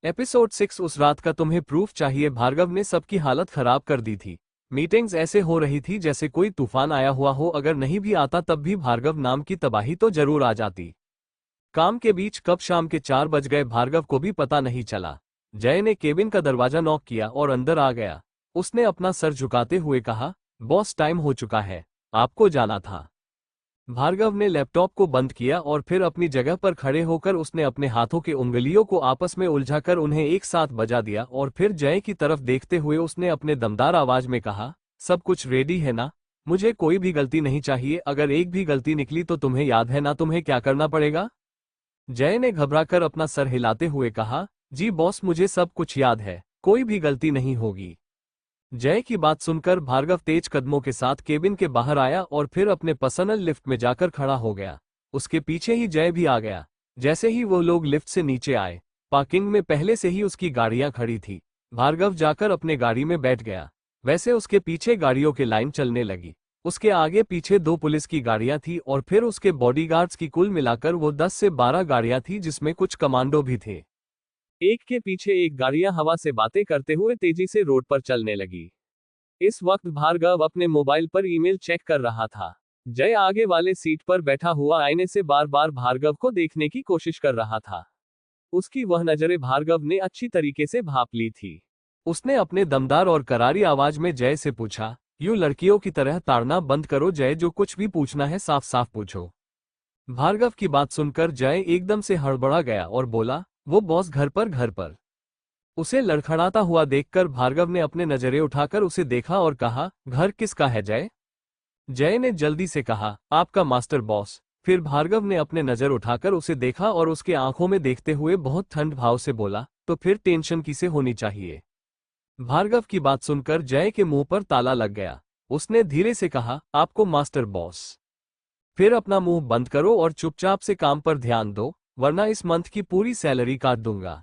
Episode 6। उस रात का तुम्हें प्रूफ चाहिए। भार्गव ने सबकी हालत खराब कर दी थी। मीटिंग्स ऐसे हो रही थी जैसे कोई तूफान आया हुआ हो। अगर नहीं भी आता तब भी भार्गव नाम की तबाही तो जरूर आ जाती। काम के बीच कब शाम के 4 बज गए भार्गव को भी पता नहीं चला। जय ने केबिन का दरवाजा नॉक किया और अंदर आ गया। उसने अपना सर झुकाते हुए कहा, बॉस टाइम हो चुका है, आपको जाना था। भार्गव ने लैपटॉप को बंद किया और फिर अपनी जगह पर खड़े होकर उसने अपने हाथों के उंगलियों को आपस में उलझाकर उन्हें एक साथ बजा दिया और फिर जय की तरफ देखते हुए उसने अपने दमदार आवाज में कहा, सब कुछ रेडी है ना? मुझे कोई भी गलती नहीं चाहिए। अगर एक भी गलती निकली तो तुम्हें याद है ना तुम्हें क्या करना पड़ेगा? जय ने घबराकर अपना सर हिलाते हुए कहा, जी बॉस, मुझे सब कुछ याद है, कोई भी गलती नहीं होगी। जय की बात सुनकर भार्गव तेज कदमों के साथ केबिन के बाहर आया और फिर अपने पर्सनल लिफ्ट में जाकर खड़ा हो गया। उसके पीछे ही जय भी आ गया। जैसे ही वो लोग लिफ्ट से नीचे आए, पार्किंग में पहले से ही उसकी गाड़ियां खड़ी थी। भार्गव जाकर अपने गाड़ी में बैठ गया। वैसे उसके पीछे गाड़ियों की लाइन चलने लगी। उसके आगे पीछे 2 पुलिस की गाड़ियां थी और फिर उसके बॉडीगार्ड्स की कुल मिलाकर वो 10 से 12 गाड़ियां थी, जिसमें कुछ कमांडो भी थे। एक के पीछे एक गाड़ियां हवा से बातें करते हुए तेजी से रोड पर चलने लगी। इस वक्त भार्गव अपने मोबाइल पर ईमेल चेक कर रहा था। जय आगे वाले सीट पर बैठा हुआ आईने से बार बार भार्गव को देखने की कोशिश कर रहा था। उसकी वह नजरें भार्गव ने अच्छी तरीके से भांप ली थी। उसने अपने दमदार और करारी आवाज में जय से पूछा, यूं लड़कियों की तरह ताड़ना बंद करो जय, जो कुछ भी पूछना है साफ साफ पूछो। भार्गव की बात सुनकर जय एकदम से हड़बड़ा गया और बोला, वो बॉस घर पर। उसे लड़खड़ाता हुआ देखकर भार्गव ने अपने नजरें उठाकर उसे देखा और कहा, घर किसका है जय? जय ने जल्दी से कहा, आपका मास्टर बॉस। फिर भार्गव ने अपने नजर उठाकर उसे देखा और उसके आंखों में देखते हुए बहुत ठंड भाव से बोला, तो फिर टेंशन किसे होनी चाहिए? भार्गव की बात सुनकर जय के मुंह पर ताला लग गया। उसने धीरे से कहा, आपको मास्टर बॉस। फिर अपना मुंह बंद करो और चुपचाप से काम पर ध्यान दो, वरना इस मंथ की पूरी सैलरी काट दूंगा।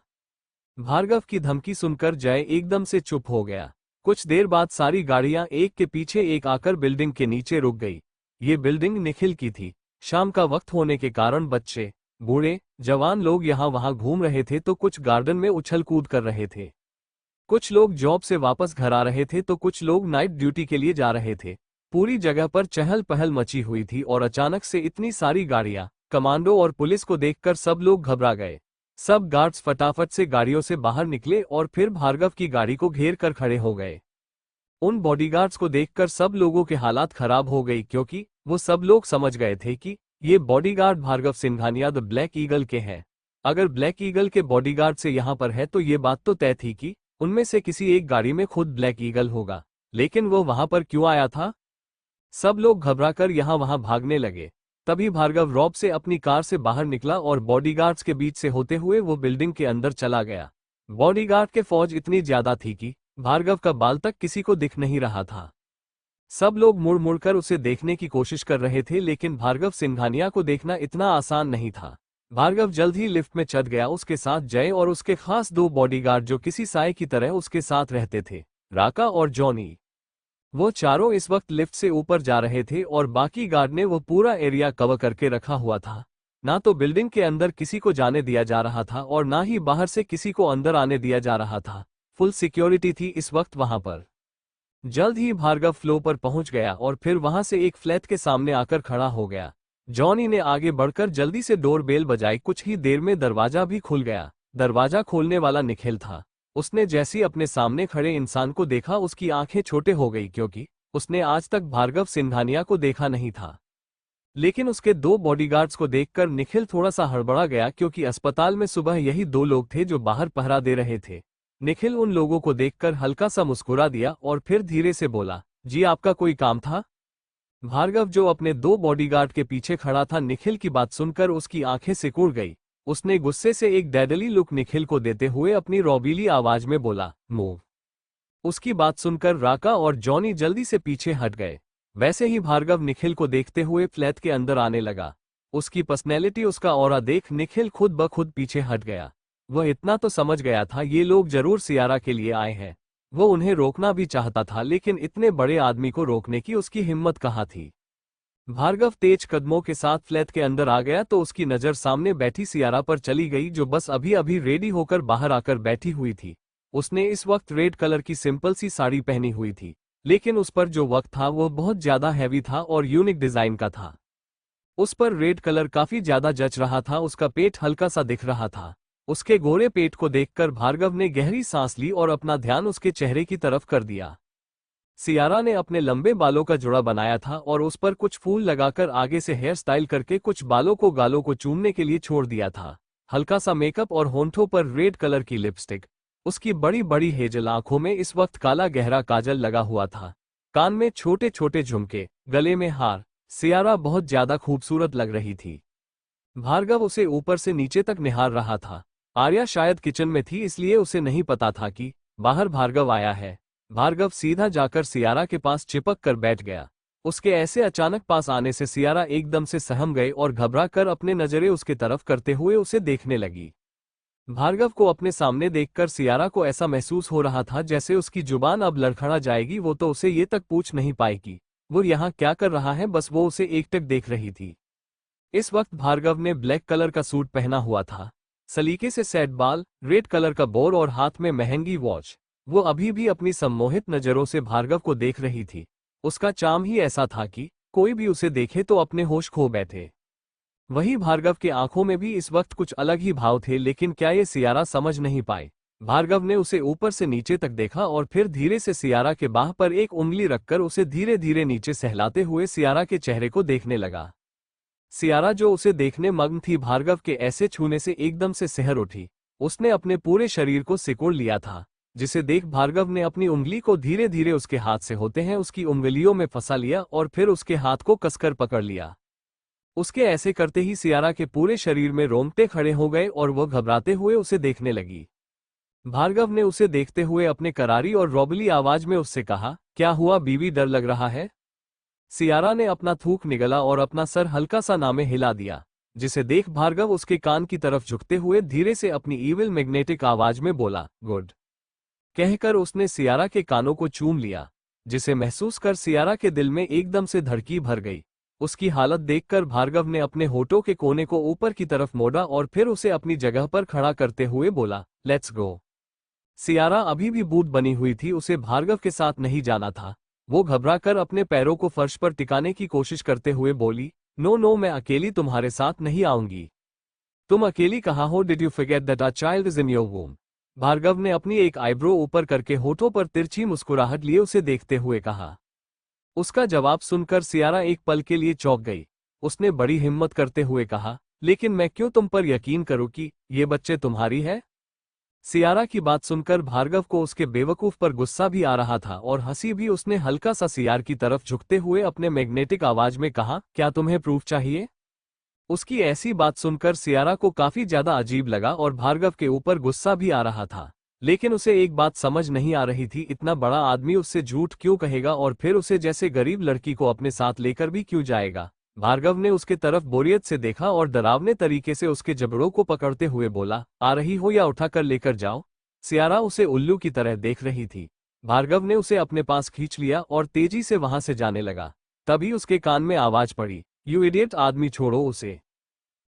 भार्गव की धमकी सुनकर जय एकदम से चुप हो गया। कुछ देर बाद सारी गाड़ियां एक के पीछे एक आकर बिल्डिंग के नीचे रुक गई। ये बिल्डिंग निखिल की थी। शाम का वक्त होने के कारण बच्चे, बूढ़े, जवान लोग यहां वहां घूम रहे थे तो कुछ गार्डन में उछल कूद कर रहे थे। कुछ लोग जॉब से वापस घर आ रहे थे तो कुछ लोग नाइट ड्यूटी के लिए जा रहे थे। पूरी जगह पर चहल पहल मची हुई थी और अचानक से इतनी सारी गाड़ियां, कमांडो और पुलिस को देखकर सब लोग घबरा गए। सब गार्ड्स फटाफट से गाड़ियों से बाहर निकले और फिर भार्गव की गाड़ी को घेर कर खड़े हो गए। उन बॉडीगार्ड्स को देखकर सब लोगों के हालात खराब हो गई, क्योंकि वो सब लोग समझ गए थे कि ये bodyguard Bhargav Singhania the black eagle के हैं। अगर ब्लैक ईगल के बॉडीगार्ड से यहाँ पर है तो ये बात तो तय थी कि उनमें से किसी एक गाड़ी में खुद ब्लैक ईगल होगा। लेकिन वो वहां पर क्यों आया था? सब लोग घबराकर यहाँ वहां भागने लगे। तभी भार्गव रॉब से अपनी कार से बाहर निकला और बॉडीगार्ड्स के बीच से होते हुए वो बिल्डिंग के अंदर चला गया। बॉडीगार्ड के फौज इतनी ज्यादा थी कि भार्गव का बाल तक किसी को दिख नहीं रहा था। सब लोग मुड़ मुड़कर उसे देखने की कोशिश कर रहे थे, लेकिन भार्गव सिंघानिया को देखना इतना आसान नहीं था। भार्गव जल्द ही लिफ्ट में चढ़ गया, उसके साथ जय और उसके खास 2 बॉडीगार्ड जो किसी साय की तरह उसके साथ रहते थे, राका और जॉनी। वो चारों इस वक्त लिफ्ट से ऊपर जा रहे थे और बाकी गार्ड ने वो पूरा एरिया कवर करके रखा हुआ था। ना तो बिल्डिंग के अंदर किसी को जाने दिया जा रहा था और ना ही बाहर से किसी को अंदर आने दिया जा रहा था। फुल सिक्योरिटी थी इस वक्त वहां पर। जल्द ही भार्गव फ्लो पर पहुंच गया और फिर वहां से एक फ्लैट के सामने आकर खड़ा हो गया। जॉनी ने आगे बढ़कर जल्दी से डोर बेल बजाई। कुछ ही देर में दरवाजा भी खुल गया। दरवाजा खोलने वाला निखिल था। उसने जैसी अपने सामने खड़े इंसान को देखा, उसकी आंखें छोटे हो गई, क्योंकि उसने आज तक भार्गव सिंघानिया को देखा नहीं था। लेकिन उसके 2 बॉडीगार्ड्स को देखकर निखिल थोड़ा सा हड़बड़ा गया, क्योंकि अस्पताल में सुबह यही 2 लोग थे जो बाहर पहरा दे रहे थे। निखिल उन लोगों को देखकर हल्का सा मुस्कुरा दिया और फिर धीरे से बोला, जी आपका कोई काम था? भार्गव जो अपने 2 बॉडीगार्ड के पीछे खड़ा था, निखिल की बात सुनकर उसकी आंखें सिकुड़ गई। उसने गुस्से से एक डैडली लुक निखिल को देते हुए अपनी रौबीली आवाज में बोला, मूव। उसकी बात सुनकर राका और जॉनी जल्दी से पीछे हट गए। वैसे ही भार्गव निखिल को देखते हुए फ्लैट के अंदर आने लगा। उसकी पर्सनैलिटी, उसका ऑरा देख निखिल खुद ब खुद पीछे हट गया। वह इतना तो समझ गया था ये लोग जरूर सियारा के लिए आए हैं। वो उन्हें रोकना भी चाहता था, लेकिन इतने बड़े आदमी को रोकने की उसकी हिम्मत कहाँ थी। भार्गव तेज कदमों के साथ फ्लैट के अंदर आ गया तो उसकी नजर सामने बैठी सियारा पर चली गई, जो बस अभी अभी रेडी होकर बाहर आकर बैठी हुई थी। उसने इस वक्त रेड कलर की सिंपल सी साड़ी पहनी हुई थी, लेकिन उस पर जो वर्क था वो बहुत ज्यादा हैवी था और यूनिक डिजाइन का था। उस पर रेड कलर काफी ज्यादा जच रहा था। उसका पेट हल्का सा दिख रहा था। उसके गोरे पेट को देखकर भार्गव ने गहरी सांस ली और अपना ध्यान उसके चेहरे की तरफ कर दिया। सियारा ने अपने लंबे बालों का जुड़ा बनाया था और उस पर कुछ फूल लगाकर आगे से हेयर स्टाइल करके कुछ बालों को गालों को चूमने के लिए छोड़ दिया था। हल्का सा मेकअप और होंठों पर रेड कलर की लिपस्टिक। उसकी बड़ी बड़ी हेजल आंखों में इस वक्त काला गहरा काजल लगा हुआ था। कान में छोटे छोटे झुमके, गले में हार। सियारा बहुत ज्यादा खूबसूरत लग रही थी। भार्गव उसे ऊपर से नीचे तक निहार रहा था। आर्या शायद किचन में थी, इसलिए उसे नहीं पता था कि बाहर भार्गव आया है। भार्गव सीधा जाकर सियारा के पास चिपक कर बैठ गया। उसके ऐसे अचानक पास आने से सियारा एकदम से सहम गई और घबरा कर अपने नजरें उसके तरफ करते हुए उसे देखने लगी। भार्गव को अपने सामने देखकर सियारा को ऐसा महसूस हो रहा था जैसे उसकी जुबान अब लड़खड़ा जाएगी। वो तो उसे ये तक पूछ नहीं पाएगी वो यहाँ क्या कर रहा है, बस वो उसे एकटक देख रही थी। इस वक्त भार्गव ने ब्लैक कलर का सूट पहना हुआ था, सलीके से सेट बाल, रेड कलर का बोर और हाथ में महंगी वॉच। वो अभी भी अपनी सम्मोहित नजरों से भार्गव को देख रही थी। उसका चार्म ही ऐसा था कि कोई भी उसे देखे तो अपने होश खो बैठे। वही भार्गव के आंखों में भी इस वक्त कुछ अलग ही भाव थे, लेकिन क्या ये सियारा समझ नहीं पाए। भार्गव ने उसे ऊपर से नीचे तक देखा और फिर धीरे से सियारा के बाह पर एक उंगली रखकर उसे धीरे धीरे नीचे सहलाते हुए सियारा के चेहरे को देखने लगा। सियारा जो उसे देखने मग्न थी, भार्गव के ऐसे छूने से एकदम से सिहर उठी। उसने अपने पूरे शरीर को सिकोड़ लिया था, जिसे देख भार्गव ने अपनी उंगली को धीरे धीरे उसके हाथ से होते हैं उसकी उंगलियों में फंसा लिया और फिर उसके हाथ को कसकर पकड़ लिया। उसके ऐसे करते ही सियारा के पूरे शरीर में रोंगटे खड़े हो गए और वह घबराते हुए उसे देखने लगी। भार्गव ने उसे देखते हुए अपने करारी और रौबली आवाज में उससे कहा, क्या हुआ बीवी, डर लग रहा है? सियारा ने अपना थूक निगला और अपना सर हल्का सा नामे हिला दिया, जिसे देख भार्गव उसके कान की तरफ झुकते हुए धीरे से अपनी ईविल मैग्नेटिक आवाज में बोला, गुड। कहकर उसने सियारा के कानों को चूम लिया, जिसे महसूस कर सियारा के दिल में एकदम से धड़की भर गई। उसकी हालत देखकर भार्गव ने अपने होठों के कोने को ऊपर की तरफ मोड़ा और फिर उसे अपनी जगह पर खड़ा करते हुए बोला, लेट्स गो। सियारा अभी भी बूढ़ बनी हुई थी, उसे भार्गव के साथ नहीं जाना था। वो घबराकर अपने पैरों को फर्श पर टिकाने की कोशिश करते हुए बोली, नो नो, मैं अकेली तुम्हारे साथ नहीं आऊंगी। तुम अकेली कहाँ हो? Did you forget that our child is in your womb? Bhargav ने अपनी एक आईब्रो ऊपर करके होठों पर तिरछी मुस्कुराहट लिए उसे देखते हुए कहा। उसका जवाब सुनकर सियारा एक पल के लिए चौंक गई। उसने बड़ी हिम्मत करते हुए कहा, लेकिन मैं क्यों तुम पर यकीन करूं कि ये बच्चे तुम्हारी है? सियारा की बात सुनकर भार्गव को उसके बेवकूफ पर गुस्सा भी आ रहा था और हंसी भी। उसने हल्का सा सियार की तरफ झुकते हुए अपने मैग्नेटिक आवाज में कहा, क्या तुम्हें प्रूफ चाहिए? उसकी ऐसी बात सुनकर सियारा को काफी ज्यादा अजीब लगा और भार्गव के ऊपर गुस्सा भी आ रहा था, लेकिन उसे एक बात समझ नहीं आ रही थी, इतना बड़ा आदमी उससे झूठ क्यों कहेगा और फिर उसे जैसे गरीब लड़की को अपने साथ लेकर भी क्यों जाएगा। भार्गव ने उसके तरफ बोरियत से देखा और डरावने तरीके से उसके जबड़ों को पकड़ते हुए बोला, आ रही हो या उठाकर लेकर जाओ? सियारा उसे उल्लू की तरह देख रही थी। भार्गव ने उसे अपने पास खींच लिया और तेजी से वहां से जाने लगा। तभी उसके कान में आवाज पड़ी, यू इडियट, आदमी छोड़ो उसे।